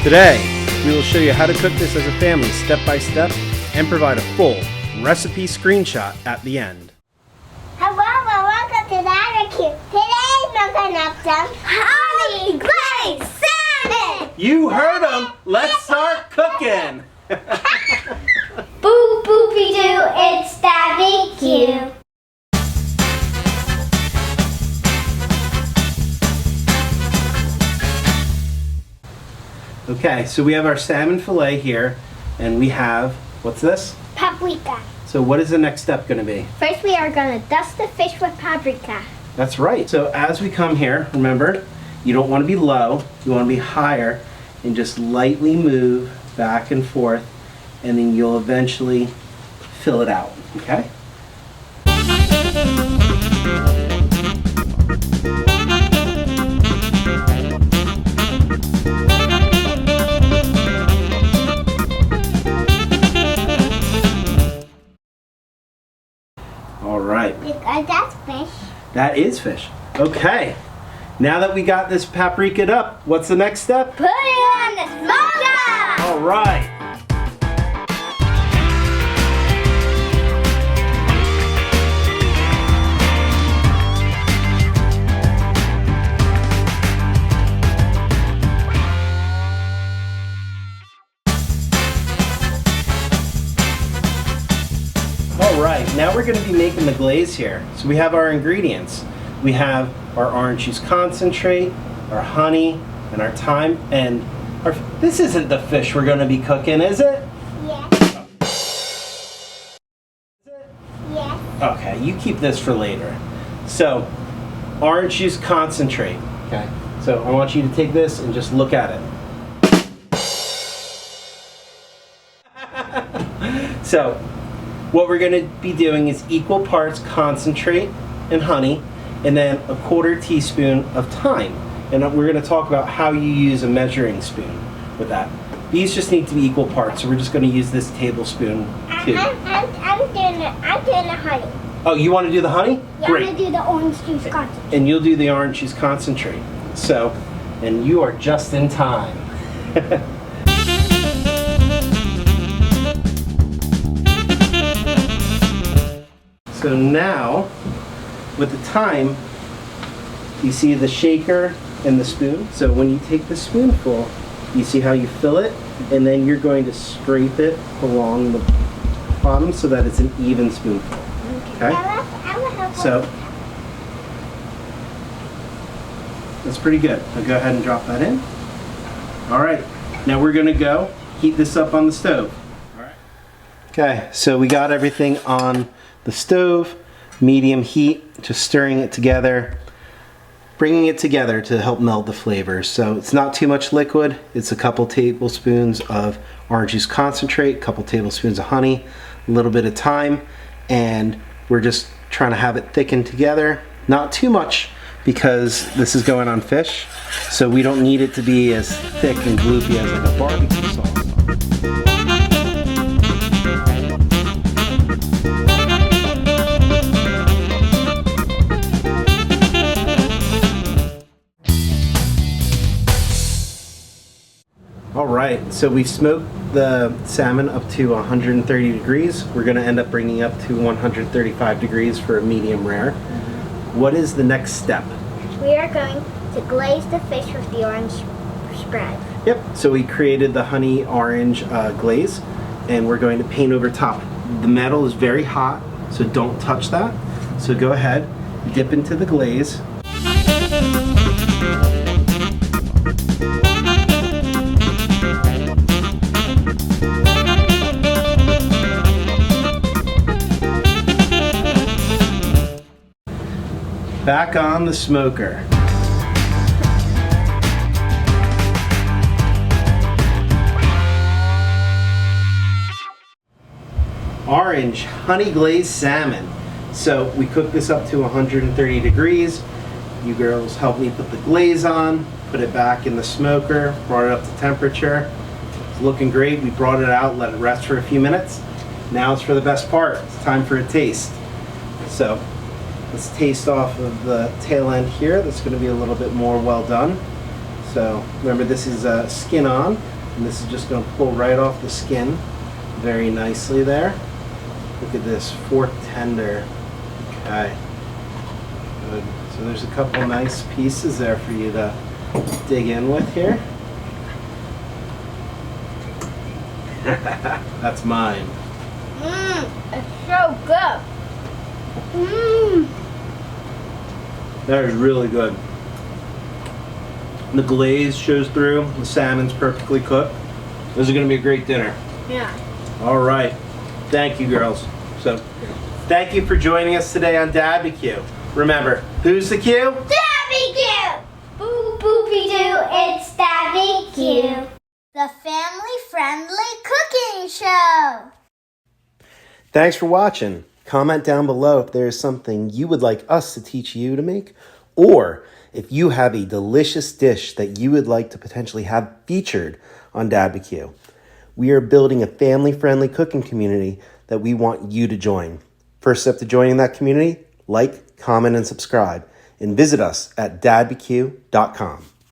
Today, we will show you how to cook this as a family step by step and provide a full recipe screenshot at the end. Hello and welcome to DadBQ. Today we're going to have some honey glazed salmon. You heard them! Let's start cooking! Boo boopy doo, it's DadBQ. Okay, so we have our salmon fillet here, and we have, what's this? Paprika. So what is the next step going to be? First we are going to dust the fish with paprika. That's right. So as we come here, remember, you don't want to be low, you want to be higher, and just lightly move back and forth, and then you'll eventually fill it out, okay? All right. That's fish. That is fish. Okay. Now that we got this paprika'd up, what's the next step? Put it on the smoker. All right. Alright, now we're going to be making the glaze here. So we have our ingredients. We have our orange juice concentrate, our honey, and our thyme, and this isn't the fish we're going to be cooking, is it? Yes. Yes. Okay, you keep this for later. So, orange juice concentrate. Okay, so I want you to take this and just look at it. So, what we're going to be doing is equal parts concentrate and honey, and then a 1/4 teaspoon of thyme. And we're going to talk about how you use a measuring spoon with that. These just need to be equal parts, so we're just going to use this tablespoon too. I'm doing the honey. Oh, you want to do the honey? Yeah, Great. I'm going to do the orange juice concentrate. And you'll do the orange juice concentrate. So, and you are just in time. So now, with the thyme, you see the shaker and the spoon. So when you take the spoonful, you see how you fill it, and then you're going to scrape it along the bottom so that it's an even spoonful. Okay? So that's pretty good. Now go ahead and drop that in. All right. Now we're going to go heat this up on the stove. All right. Okay. So we got everything on the stove, medium heat, just stirring it together, bringing it together to help meld the flavors. So it's not too much liquid. It's a couple tablespoons of orange juice concentrate, a couple tablespoons of honey, a little bit of thyme, and we're just trying to have it thicken together. Not too much because this is going on fish, so we don't need it to be as thick and gloopy as like a barbecue sauce. Alright, so we smoked the salmon up to 130 degrees. We're going to end up bringing up to 135 degrees for a medium rare. What is the next step? We are going to glaze the fish with the orange spread. Yep, so we created the honey orange glaze, and we're going to paint over top. The metal is very hot, so don't touch that. So go ahead, dip into the glaze. Back on the smoker. Orange honey glazed salmon. So we cooked this up to 130 degrees. You girls helped me put the glaze on, put it back in the smoker, brought it up to temperature. It's looking great. We brought it out, let it rest for a few minutes. Now it's for the best part. It's time for a taste. So let's taste off of the tail end here. That's going to be a little bit more well done. So remember, this is skin on. And this is just going to pull right off the skin very nicely there. Look at this, fork tender. Okay, good. So there's a couple nice pieces there for you to dig in with here. That's mine. It's so good. That is really good. The glaze shows through. The salmon's perfectly cooked. This is going to be a great dinner. Yeah. All right. Thank you, girls. So, thank you for joining us today on DadBQ. Remember, who's the Q? DadBQ! Boo boopy doo, it's DadBQ. The family-friendly cooking show. Thanks for watching. Comment down below if there is something you would like us to teach you to make, or if you have a delicious dish that you would like to potentially have featured on DadBQ. We are building a family-friendly cooking community that we want you to join. First step to joining that community, like, comment, and subscribe. And visit us at dadbq.com.